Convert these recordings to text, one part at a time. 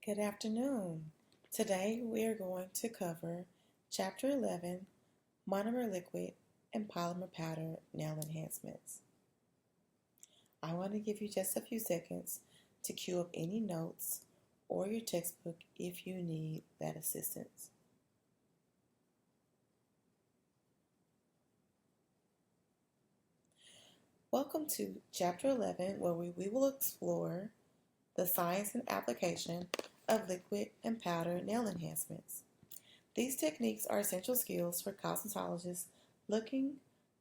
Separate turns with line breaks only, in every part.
Good afternoon. Today we are going to cover Chapter 11, Monomer Liquid and Polymer Powder Nail Enhancements. I want to give you just a few seconds to cue up any notes or your textbook if you need that assistance. Welcome to Chapter 11, where we will explore the science and application of liquid and powder nail enhancements. These techniques are essential skills for cosmetologists looking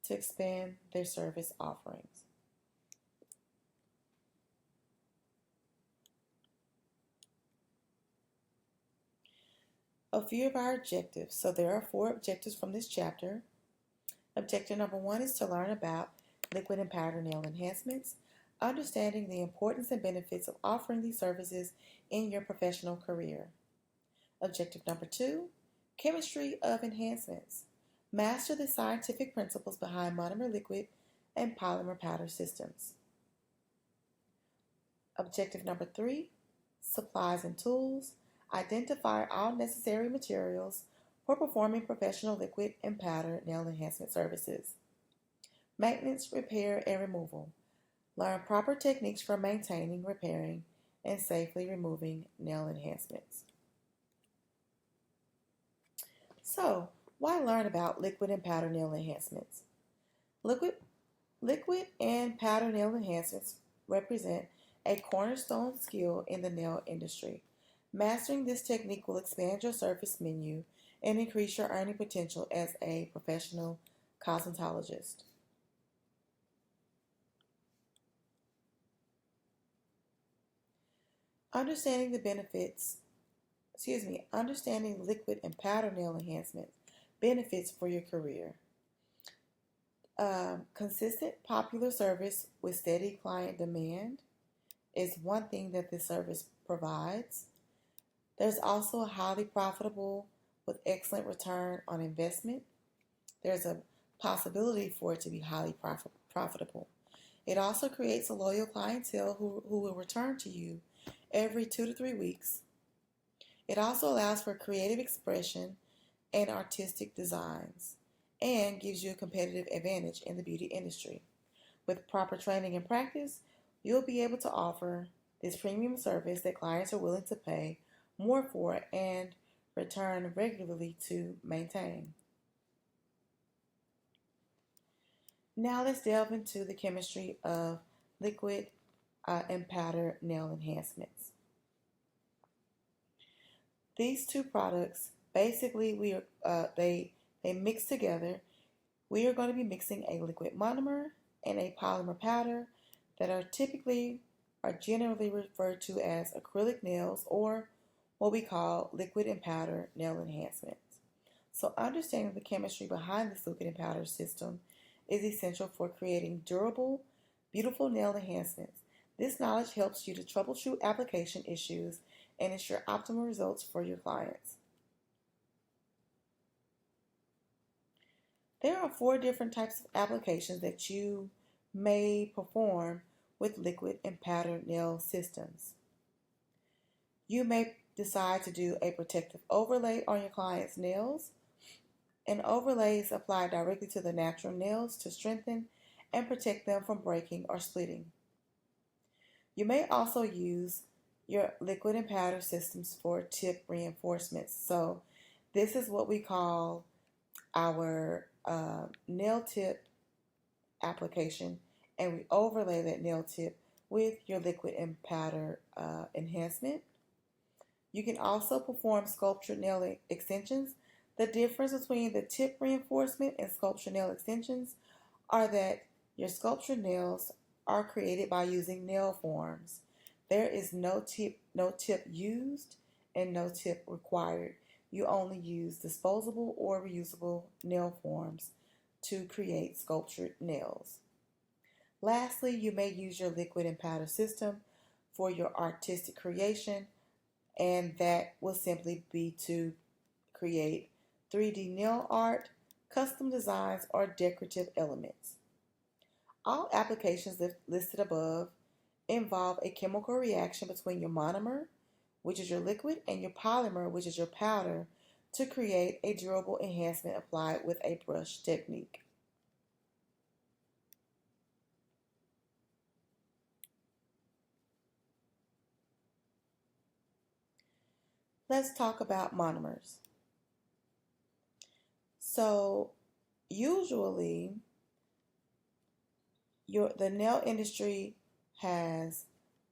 to expand their service offerings. A few of our objectives. So there are 4 objectives from this chapter. Objective number 1 is to learn about liquid and powder nail enhancements, understanding the importance and benefits of offering these services in your professional career. Objective number 2, chemistry of enhancements. Master the scientific principles behind monomer liquid and polymer powder systems. Objective number 3, supplies and tools. Identify all necessary materials for performing professional liquid and powder nail enhancement services. Maintenance, repair, and removal. Learn proper techniques for maintaining, repairing, and safely removing nail enhancements. So, why learn about liquid and powder nail enhancements? Liquid and powder nail enhancements represent a cornerstone skill in the nail industry. Mastering this technique will expand your service menu and increase your earning potential as a professional cosmetologist. Understanding liquid and powder nail enhancement benefits for your career. Consistent popular service with steady client demand is one thing that this service provides. There's also a highly profitable with excellent return on investment. There's a possibility for it to be highly profitable. It also creates a loyal clientele who will return to you every 2 to 3 weeks. It also allows for creative expression and artistic designs and gives you a competitive advantage in the beauty industry. With proper training and practice, you'll be able to offer this premium service that clients are willing to pay more for and return regularly to maintain. Now let's delve into the chemistry of liquid and powder nail enhancements. These two products basically they mix together. We are going to be mixing a liquid monomer and a polymer powder that are generally referred to as acrylic nails, or what we call liquid and powder nail enhancements. So understanding the chemistry behind this liquid and powder system is essential for creating durable, beautiful nail enhancements. This knowledge helps you to troubleshoot application issues and ensure optimal results for your clients. There are 4 different types of applications that you may perform with liquid and powder nail systems. You may decide to do a protective overlay on your client's nails. An overlay is applied directly to the natural nails to strengthen and protect them from breaking or splitting. You may also use your liquid and powder systems for tip reinforcements. So this is what we call our nail tip application, and we overlay that nail tip with your liquid and powder enhancement. You can also perform sculptured nail extensions. The difference between the tip reinforcement and sculptured nail extensions are that your sculptured nails are created by using nail forms. There is no tip used and no tip required. You only use disposable or reusable nail forms to create sculptured nails. Lastly, you may use your liquid and powder system for your artistic creation, and that will simply be to create 3D nail art, custom designs, or decorative elements. All applications listed above involve a chemical reaction between your monomer, which is your liquid, and your polymer, which is your powder, to create a durable enhancement applied with a brush technique. Let's talk about monomers. So usually the nail industry has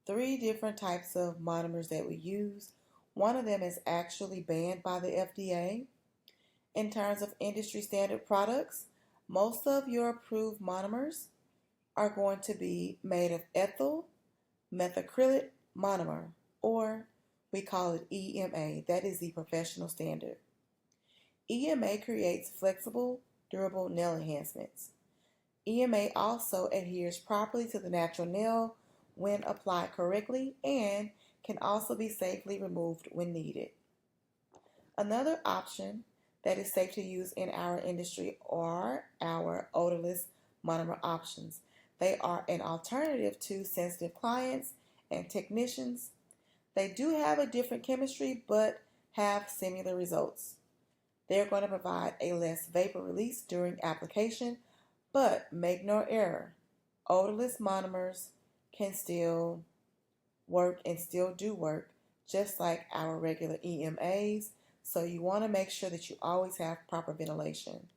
three different types of monomers that we use. One of them is actually banned by the FDA. In terms of industry standard products, most of your approved monomers are going to be made of ethyl methacrylate monomer, or we call it EMA. That is the professional standard. EMA creates flexible, durable nail enhancements. EMA also adheres properly to the natural nail when applied correctly and can also be safely removed when needed. Another option that is safe to use in our industry are our odorless monomer options. They are an alternative to sensitive clients and technicians. They do have a different chemistry but have similar results. They're going to provide a less vapor release during application, but make no error, odorless monomers can still work and still do work just like our regular EMAs, so you want to make sure that you always have proper ventilation.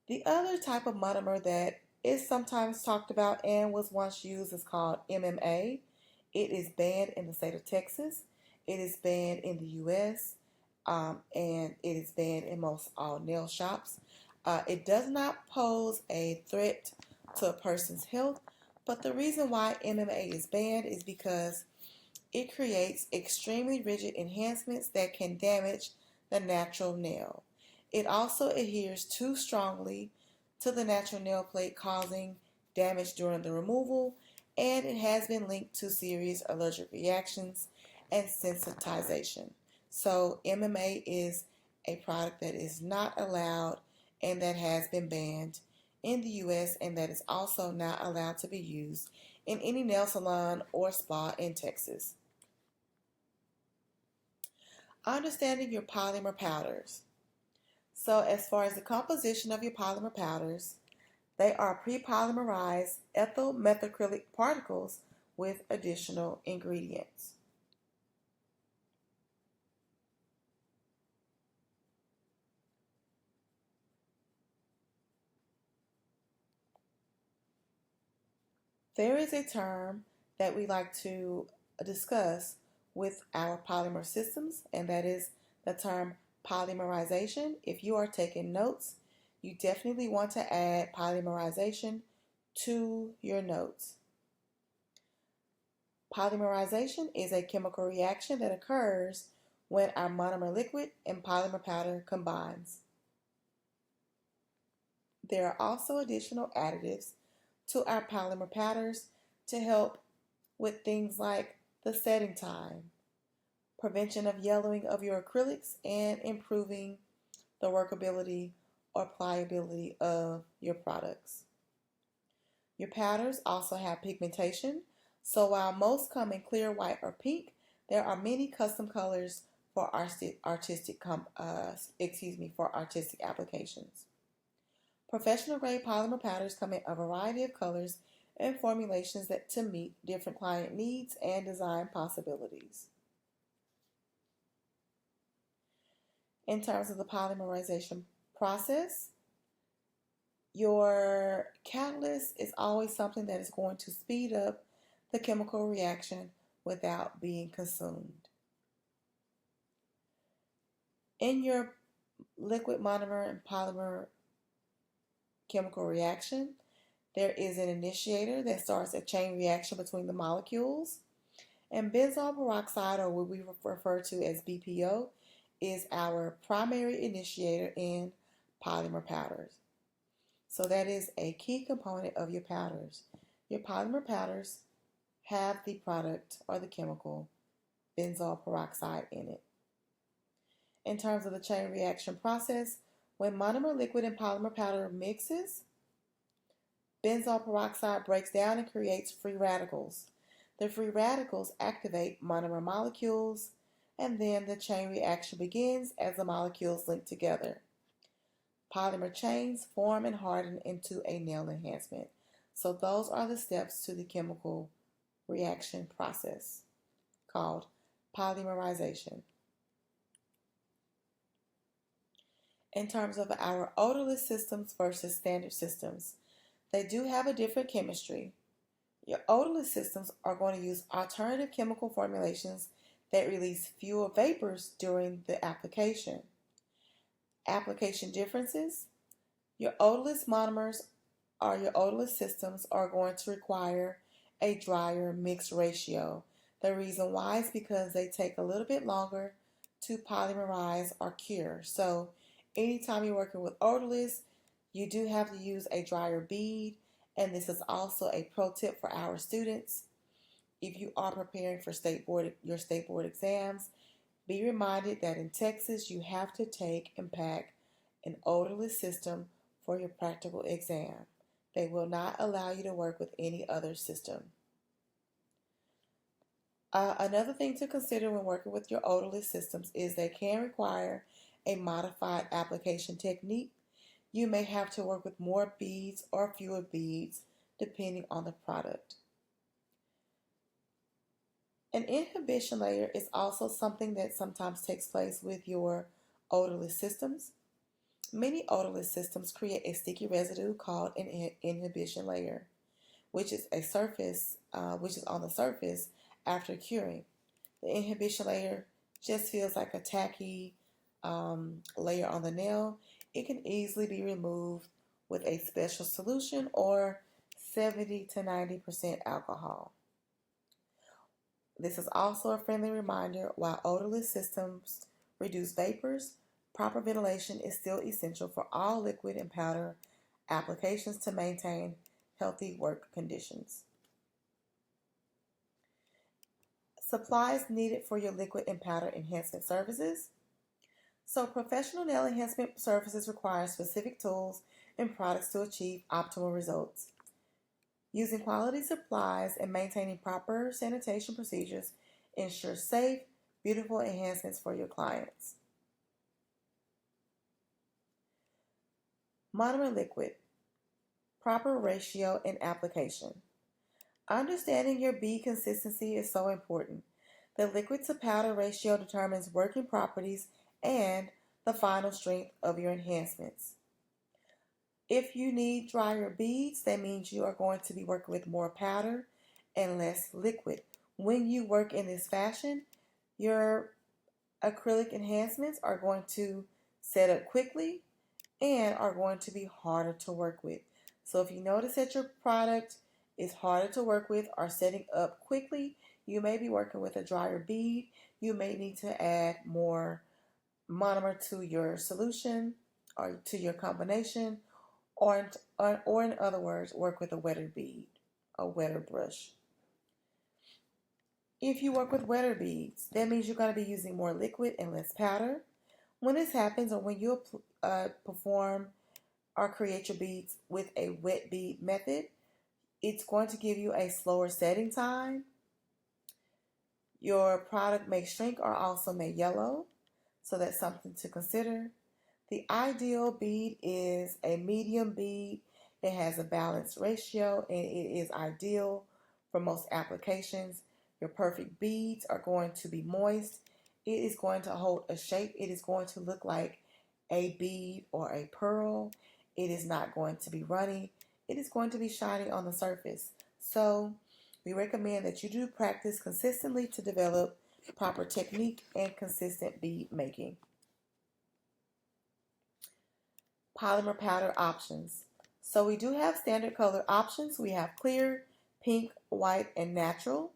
The other type of monomer that is sometimes talked about and was once used is called MMA. It is banned in the state of Texas. It is banned in the US, and it is banned in most all nail shops. It does not pose a threat to a person's health, but the reason why MMA is banned is because it creates extremely rigid enhancements that can damage the natural nail. It also adheres too strongly to the natural nail plate, causing damage during the removal, and it has been linked to serious allergic reactions and sensitization. So MMA is a product that is not allowed and that has been banned in the US, and that is also not allowed to be used in any nail salon or spa in Texas. Understanding your polymer powders. So as far as the composition of your polymer powders, they are pre-polymerized ethyl methacrylic particles with additional ingredients. There is a term that we like to discuss with our polymer systems, and that is the term polymerization. If you are taking notes, you definitely want to add polymerization to your notes. Polymerization is a chemical reaction that occurs when our monomer liquid and polymer powder combines. There are also additional additives to our polymer powders to help with things like the setting time, prevention of yellowing of your acrylics, and improving the workability or pliability of your products. Your powders also have pigmentation, so while most come in clear, white, or pink, there are many custom colors for artistic applications. Professional grade polymer powders come in a variety of colors and formulations to meet different client needs and design possibilities. In terms of the polymerization process, your catalyst is always something that is going to speed up the chemical reaction without being consumed. In your liquid monomer and polymer chemical reaction, there is an initiator that starts a chain reaction between the molecules, and benzoyl peroxide, or what we refer to as BPO, is our primary initiator in polymer powders. So that is a key component of your powders. Your polymer powders have the product or the chemical benzoyl peroxide in it. In terms of the chain reaction process, when monomer liquid and polymer powder mixes, benzoyl peroxide breaks down and creates free radicals. The free radicals activate monomer molecules, and then the chain reaction begins as the molecules link together. Polymer chains form and harden into a nail enhancement. So those are the steps to the chemical reaction process called polymerization. In terms of our odorless systems versus standard systems, they do have a different chemistry. Your odorless systems are going to use alternative chemical formulations that release fewer vapors during the application. Application differences. Your odorless monomers or your odorless systems are going to require a drier mix ratio. The reason why is because they take a little bit longer to polymerize or cure. So anytime you're working with odorless, you do have to use a drier bead, and this is also a pro tip for our students. If you are preparing for your state board exams, be reminded that in Texas you have to take and pack an odorless system for your practical exam. They will not allow you to work with any other system. Another thing to consider when working with your odorless systems is they can require a modified application technique. You may have to work with more beads or fewer beads depending on the product. An inhibition layer is also something that sometimes takes place with your odorless systems. Many odorless systems create a sticky residue called an inhibition layer, which is on the surface after curing. The inhibition layer just feels like a tacky layer on the nail. It can easily be removed with a special solution or 70 to 90% alcohol. This is also a friendly reminder while odorless systems reduce vapors, proper ventilation is still essential for all liquid and powder applications to maintain healthy work conditions. Supplies needed for your liquid and powder enhancement services. So professional nail enhancement services require specific tools and products to achieve optimal results. Using quality supplies and maintaining proper sanitation procedures ensures safe, beautiful enhancements for your clients. Monomer liquid, proper ratio and application. Understanding your bead consistency is so important. The liquid to powder ratio determines working properties and the final strength of your enhancements. If you need drier beads, that means you are going to be working with more powder and less liquid. When you work in this fashion, your acrylic enhancements are going to set up quickly and are going to be harder to work with. So if you notice that your product is harder to work with or setting up quickly, you may be working with a drier bead. You may need to add more monomer to your solution or to your combination, or in other words, work with a wetter bead, a wetter brush. If you work with wetter beads, that means you're going to be using more liquid and less powder. When this happens, or when you perform or create your beads with a wet bead method, it's going to give you a slower setting time. Your product may shrink or also may yellow, so that's something to consider. The ideal bead is a medium bead. It has a balanced ratio and it is ideal for most applications. Your perfect beads are going to be moist. It is going to hold a shape. It is going to look like a bead or a pearl. It is not going to be runny. It is going to be shiny on the surface. So we recommend that you do practice consistently to develop proper technique and consistent bead making. Polymer powder options. So we do have standard color options. We have clear, pink, white, and natural.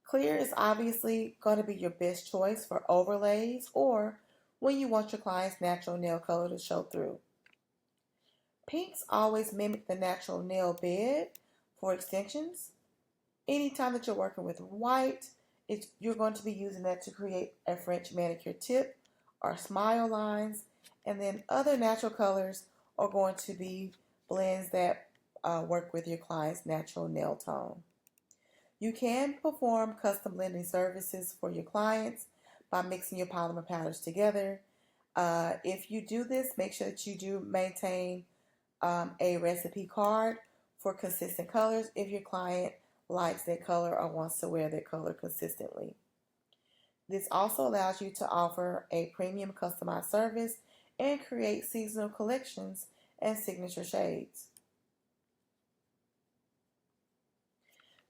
Clear is obviously going to be your best choice for overlays or when you want your client's natural nail color to show through. Pinks always mimic the natural nail bed for extensions. Anytime that you're working with white, you're going to be using that to create a French manicure tip or smile lines. And then other natural colors are going to be blends that work with your client's natural nail tone. You can perform custom blending services for your clients by mixing your polymer powders together. If you do this, make sure that you do maintain a recipe card for consistent colors if your client likes that color or wants to wear that color consistently. This also allows you to offer a premium customized service and create seasonal collections and signature shades.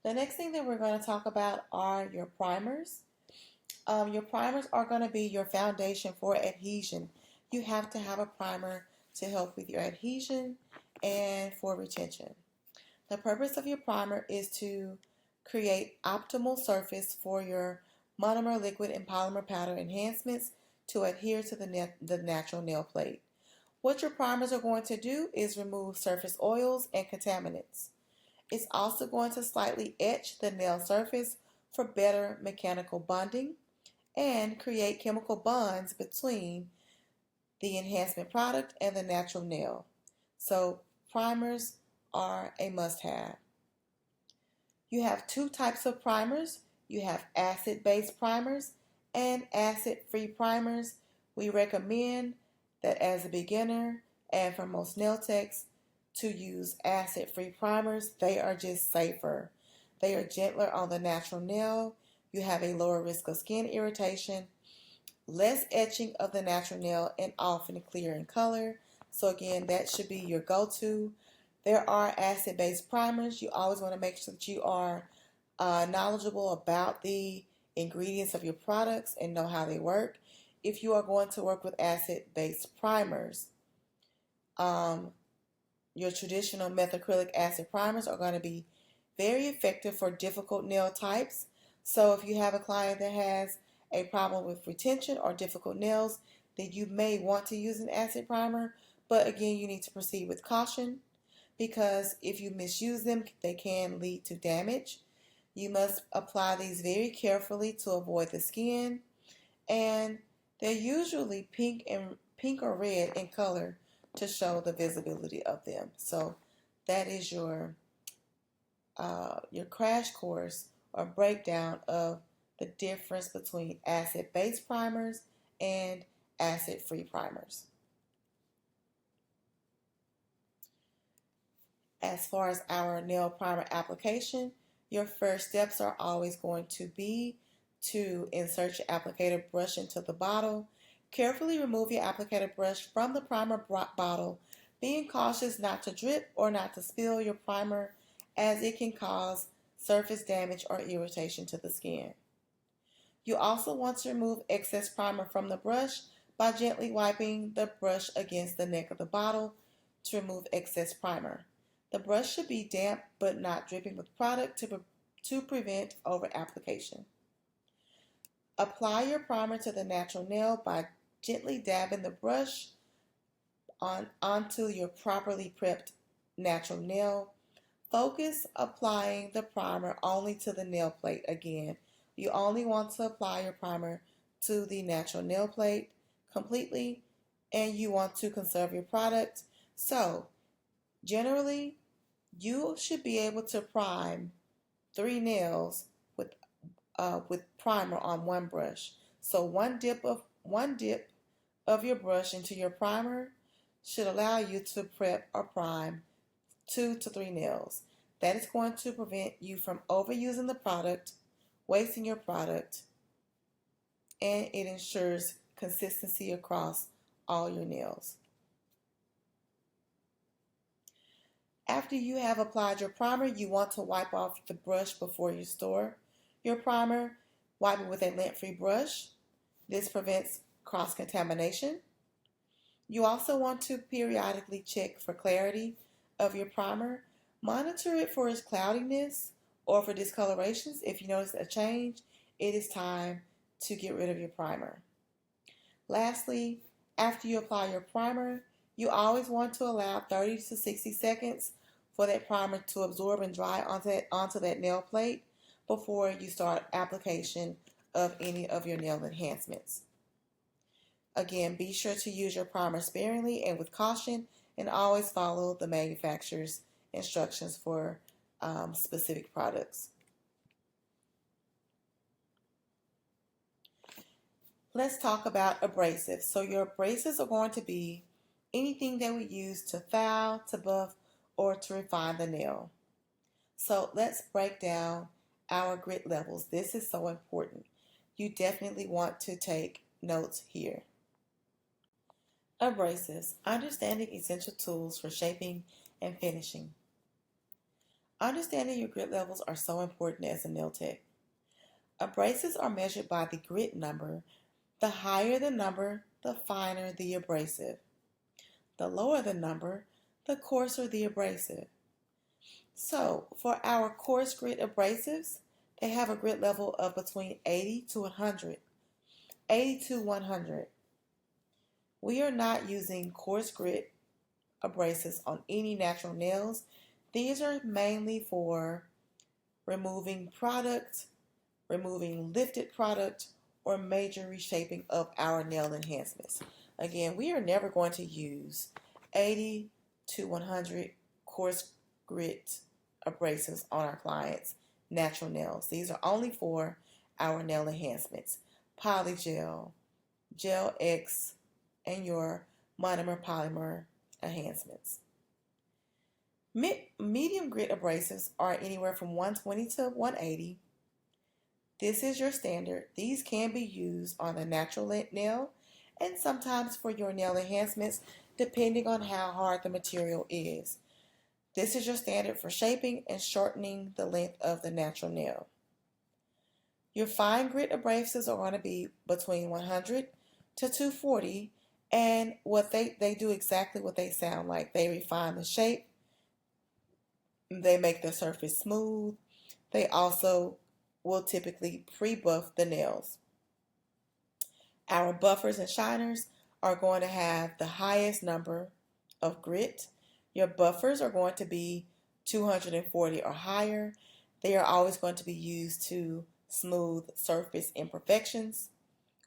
The next thing that we're going to talk about are your primers. Your primers are going to be your foundation for adhesion. You have to have a primer to help with your adhesion and for retention. The purpose of your primer is to create optimal surface for your monomer liquid and polymer powder enhancements to adhere to the natural nail plate. What your primers are going to do is remove surface oils and contaminants. It's also going to slightly etch the nail surface for better mechanical bonding and create chemical bonds between the enhancement product and the natural nail. So primers are a must-have. You have two types of primers. You have acid-based primers and acid-free primers. We recommend that as a beginner and for most nail techs to use acid-free primers. They are just safer. They are gentler on the natural nail. You have a lower risk of skin irritation, less etching of the natural nail, and often clear in color. So again, that should be your go-to. There are acid-based primers. You always want to make sure that you are knowledgeable about the ingredients of your products and know how they work. If you are going to work with acid-based primers, your traditional methacrylic acid primers are going to be very effective for difficult nail types. So if you have a client that has a problem with retention or difficult nails, then you may want to use an acid primer. But again, you need to proceed with caution because if you misuse them, they can lead to damage. You must apply these very carefully to avoid the skin, and they're usually pink or red in color to show the visibility of them. So that is your crash course or breakdown of the difference between acid-based primers and acid-free primers. As far as our nail primer application, your first steps are always going to be to insert your applicator brush into the bottle. Carefully remove your applicator brush from the primer bottle, being cautious not to drip or not to spill your primer, as it can cause surface damage or irritation to the skin. You also want to remove excess primer from the brush by gently wiping the brush against the neck of the bottle to remove excess primer. The brush should be damp but not dripping with product to prevent over application. Apply your primer to the natural nail by gently dabbing the brush onto your properly prepped natural nail. Focus applying the primer only to the nail plate. Again, you only want to apply your primer to the natural nail plate completely, and you want to conserve your product. So, generally, you should be able to prime 3 nails with primer on one brush. So one dip of your brush into your primer should allow you to prep or prime 2 to 3 nails. That is going to prevent you from overusing the product, wasting your product, and it ensures consistency across all your nails. After you have applied your primer, you want to wipe off the brush before you store your primer. Wipe it with a lint-free brush. This prevents cross-contamination. You also want to periodically check for clarity of your primer. Monitor it for its cloudiness or for discolorations. If you notice a change, it is time to get rid of your primer. Lastly, after you apply your primer, you always want to allow 30 to 60 seconds for that primer to absorb and dry onto that nail plate before you start application of any of your nail enhancements. Again, be sure to use your primer sparingly and with caution, and always follow the manufacturer's instructions for specific products. Let's talk about abrasives. So your abrasives are going to be anything that we use to file, to buff, or to refine the nail. So let's break down our grit levels. This is so important. You definitely want to take notes here. Abrasives. Understanding essential tools for shaping and finishing. Understanding your grit levels are so important as a nail tech. Abrasives are measured by the grit number. The higher the number, the finer the abrasive. The lower the number, the coarser the abrasive. So, for our coarse grit abrasives, they have a grit level of between 80 to 100. 80 to 100. We are not using coarse grit abrasives on any natural nails. These are mainly for removing product, removing lifted product, or major reshaping of our nail enhancements. Again, we are never going to use 80 to 100 coarse grit abrasives on our clients' natural nails. These are only for our nail enhancements. Polygel, Gel X, and your Monomer Polymer enhancements. Medium grit abrasives are anywhere from 120 to 180. This is your standard. These can be used on a natural nail and sometimes for your nail enhancements depending on how hard the material is. This is your standard for shaping and shortening the length of the natural nail. Your fine grit abrasives are going to be between 100 to 240, and what they do exactly what they sound like. They refine the shape. They make the surface smooth. They also will typically pre-buff the nails. Our buffers and shiners are going to have the highest number of grit. Your buffers are going to be 240 or higher. They are always going to be used to smooth surface imperfections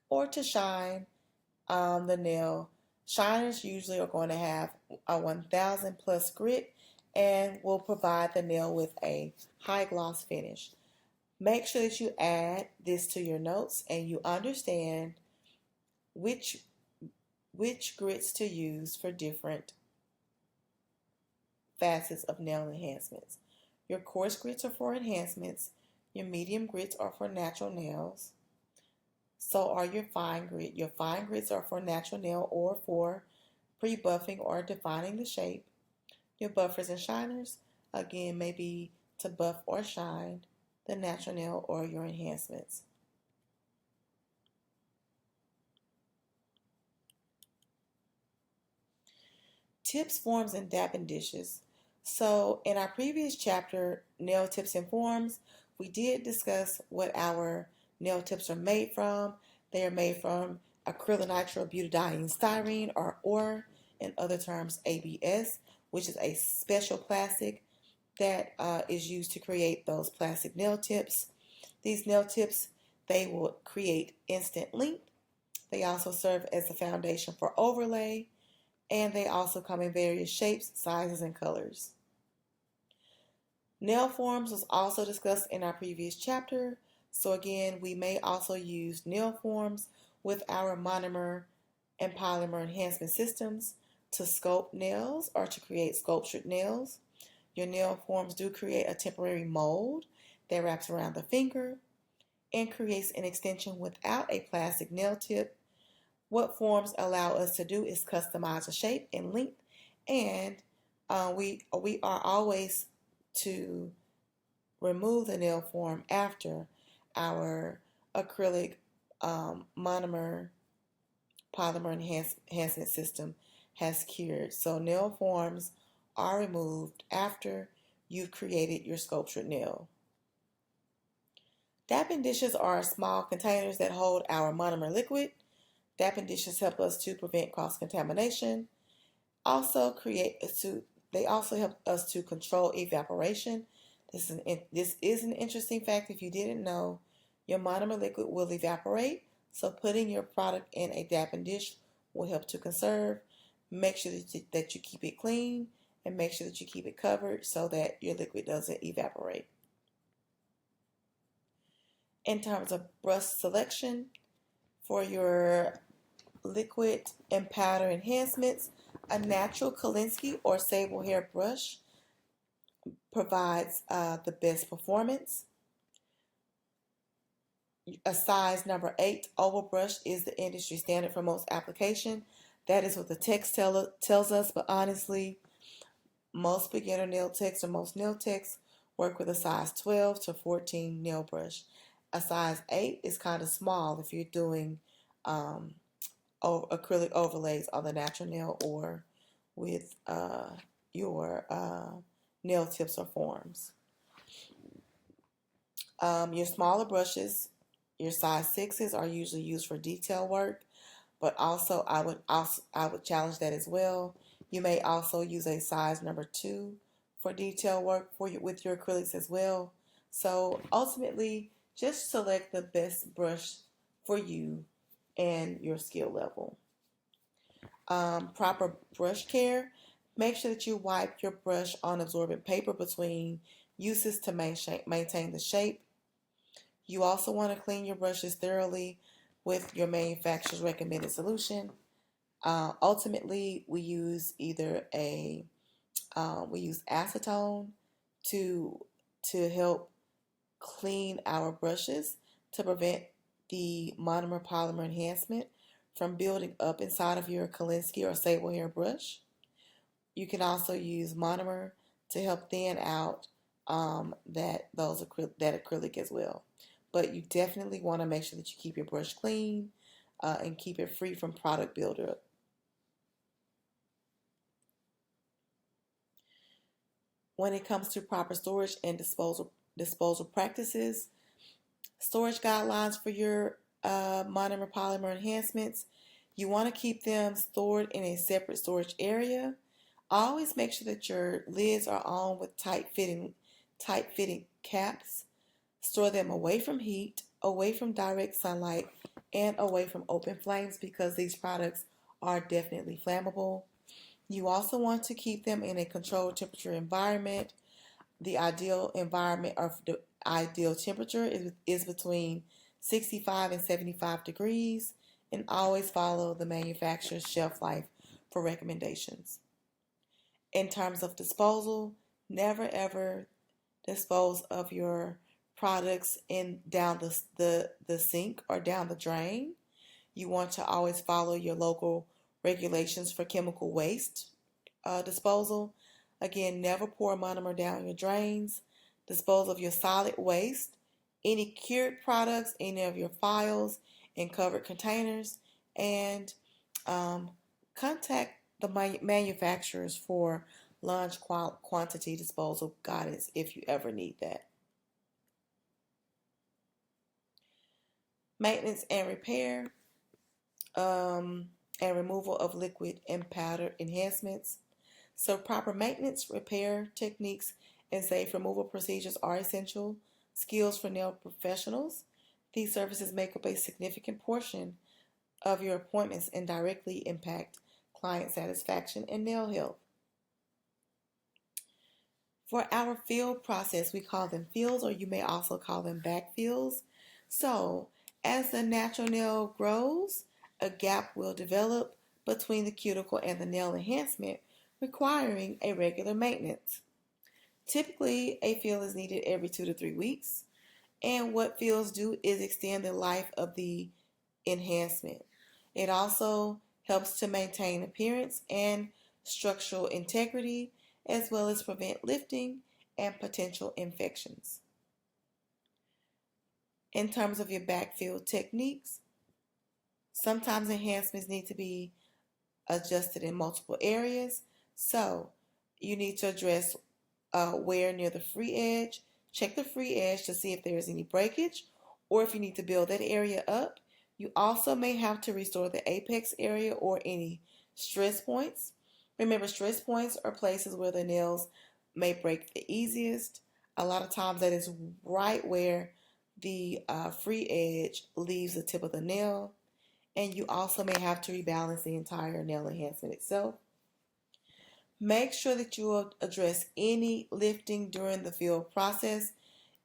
or to shine the nail. Shiners usually are going to have a 1000 plus grit and will provide the nail with a high gloss finish. Make sure that you add this to your notes and you understand which grits to use for different facets of nail enhancements. Your coarse grits are for enhancements. Your medium grits are for natural nails. So are your fine grit. Your fine grits are for natural nail or for pre-buffing or defining the shape. Your buffers and shiners, again, may be to buff or shine the natural nail or your enhancements. Tips, forms, and dapping dishes. So in our previous chapter, nail tips and forms, we did discuss what our nail tips are made from. They are made from acrylonitrile butadiene styrene, or in other terms ABS, which is a special plastic that is used to create those plastic nail tips. These nail tips, they will create instant length. They also serve as a foundation for overlay, and they also come in various shapes, sizes, and colors. Nail forms was also discussed in our previous chapter. So again, we may also use nail forms with our monomer and polymer enhancement systems to sculpt nails or to create sculptured nails. Your nail forms do create a temporary mold that wraps around the finger and creates an extension without a plastic nail tip. What forms allow us to do is customize the shape and length, and we are always to remove the nail form after our acrylic monomer polymer enhancement system has cured. So nail forms are removed after you've created your sculptured nail. Dapping dishes are small containers that hold our monomer liquid. Dapping dishes help us to prevent cross-contamination. They also help us to control evaporation. This is an interesting fact if you didn't know. Your monomer liquid will evaporate, so putting your product in a dapping dish will help to conserve. Make sure that you keep it clean and make sure that you keep it covered so that your liquid doesn't evaporate. In terms of brush selection, For your liquid and powder enhancements, a natural Kolinsky or sable hair brush provides the best performance. A size number 8 oval brush is the industry standard for most application. That is what the text tells us, but honestly, most beginner nail techs or most nail techs work with a size 12 to 14 nail brush. A size 8 is kind of small if you're doing acrylic overlays on the natural nail or with your nail tips or forms. Your smaller brushes, your size 6s, are usually used for detail work, but I would challenge that as well. You may also use a size number 2 for detail work with your acrylics as well. So ultimately, just select the best brush for you and your skill level. Proper brush care. Make sure that you wipe your brush on absorbent paper between uses to maintain the shape. You also want to clean your brushes thoroughly with your manufacturer's recommended solution. Ultimately, we use we use acetone to help clean our brushes to prevent the monomer polymer enhancement from building up inside of your Kolinsky or sable hair brush. You can also use monomer to help thin out that acrylic as well. But you definitely want to make sure that you keep your brush clean and keep it free from product buildup. When it comes to proper storage and disposal practices, storage guidelines for your monomer polymer enhancements, you want to keep them stored in a separate storage area. Always make sure that your lids are on with tight fitting caps. Store them away from heat, away from direct sunlight, and away from open flames because these products are definitely flammable. You also want to keep them in a controlled temperature environment. The ideal environment or the ideal temperature is between 65 and 75 degrees, and always follow the manufacturer's shelf life for recommendations. In terms of disposal, never ever dispose of your products down the sink or down the drain. You want to always follow your local regulations for chemical waste disposal. Again, never pour monomer down your drains. Dispose of your solid waste, any cured products, any of your files in covered containers, and contact the manufacturers for large quantity disposal guidance if you ever need that. Maintenance and repair and removal of liquid and powder enhancements. So proper maintenance, repair techniques, and safe removal procedures are essential skills for nail professionals. These services make up a significant portion of your appointments and directly impact client satisfaction and nail health. For our field process, we call them fields, or you may also call them back fields. So, as the natural nail grows, a gap will develop between the cuticle and the nail enhancement, requiring a regular maintenance. Typically, a field is needed every 2 to 3 weeks, and what fields do is extend the life of the enhancement. It also helps to maintain appearance and structural integrity, as well as prevent lifting and potential infections. In terms of your backfill techniques, sometimes enhancements need to be adjusted in multiple areas. So you need to address wear near the free edge. Check the free edge to see if there is any breakage or if you need to build that area up. You also may have to restore the apex area or any stress points. Remember, stress points are places where the nails may break the easiest. A lot of times that is right where the free edge leaves the tip of the nail. And you also may have to rebalance the entire nail enhancement itself. Make sure that you address any lifting during the field process.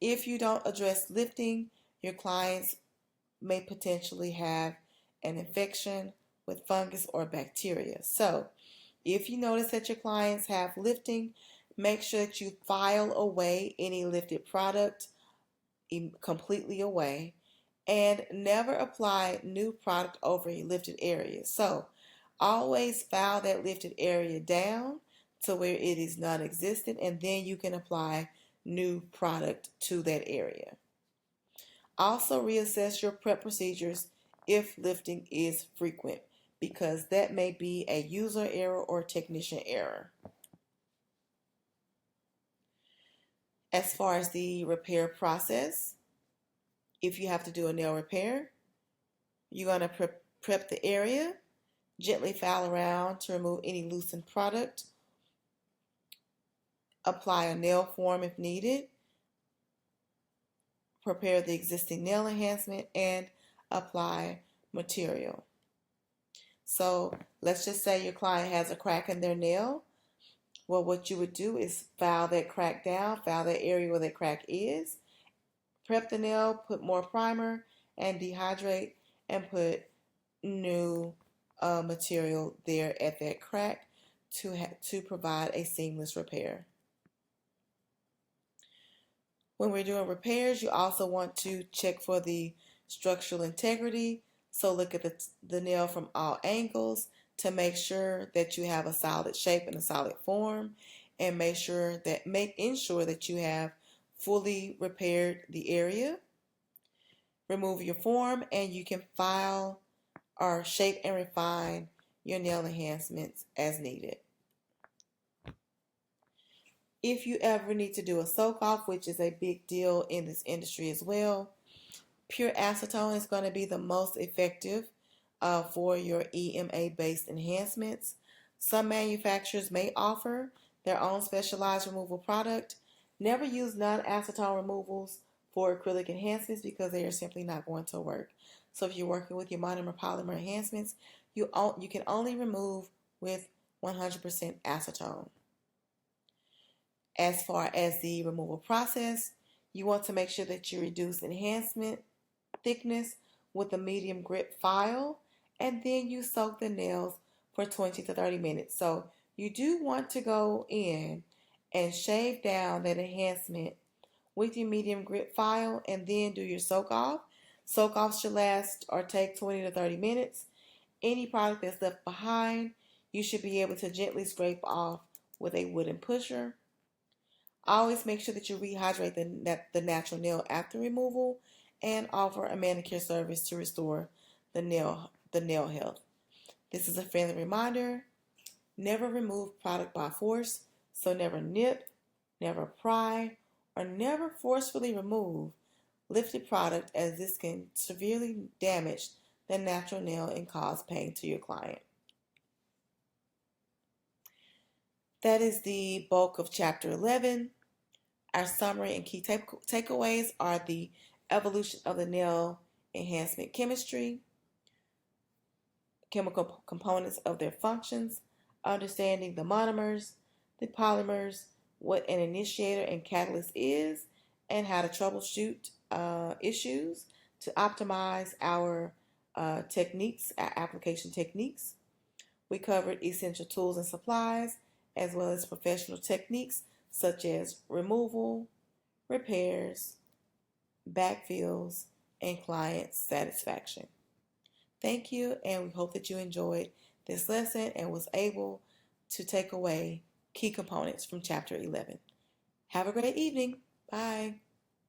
If you don't address lifting, your clients may potentially have an infection with fungus or bacteria. So, if you notice that your clients have lifting, make sure that you file away any lifted product completely away and never apply new product over a lifted area. So, always file that lifted area down to where it is non-existent, and then you can apply new product to that area. Also reassess your prep procedures if lifting is frequent, because that may be a user error or technician error. As far as the repair process, if you have to do a nail repair, you're going to prep the area, gently file around to remove any loosened product, apply a nail form if needed, prepare the existing nail enhancement, and apply material. So let's just say your client has a crack in their nail. Well, what you would do is file that crack down, file that area where that crack is, prep the nail, put more primer, and dehydrate, and put new material there at that crack to provide a seamless repair. When we're doing repairs, you also want to check for the structural integrity. So look at the nail from all angles to make sure that you have a solid shape and a solid form, and ensure that you have fully repaired the area. Remove your form, and you can file or shape and refine your nail enhancements as needed. If you ever need to do a soak off, which is a big deal in this industry as well, pure acetone is going to be the most effective for your EMA-based enhancements. Some manufacturers may offer their own specialized removal product. Never use non-acetone removals for acrylic enhancements because they are simply not going to work. So if you're working with your monomer polymer enhancements, you can only remove with 100% acetone. As far as the removal process, you want to make sure that you reduce enhancement thickness with a medium grit file, and then you soak the nails for 20 to 30 minutes. So you do want to go in and shave down that enhancement with your medium grit file and then do your soak off. Soak offs should last or take 20 to 30 minutes. Any product that's left behind, you should be able to gently scrape off with a wooden pusher. Always make sure that you rehydrate the natural nail after removal, and offer a manicure service to restore the nail health. This is a friendly reminder. Never remove product by force, so never nip, never pry, or never forcefully remove lifted product, as this can severely damage the natural nail and cause pain to your client. That is the bulk of Chapter 11. Our summary and key takeaways are the evolution of the nail enhancement chemistry, chemical components of their functions, understanding the monomers, the polymers, what an initiator and catalyst is, and how to troubleshoot issues to optimize our techniques, our application techniques. We covered essential tools and supplies, as well as professional techniques such as removal, repairs, backfills, and client satisfaction. Thank you, and we hope that you enjoyed this lesson and was able to take away key components from Chapter 11. Have a great evening. Bye.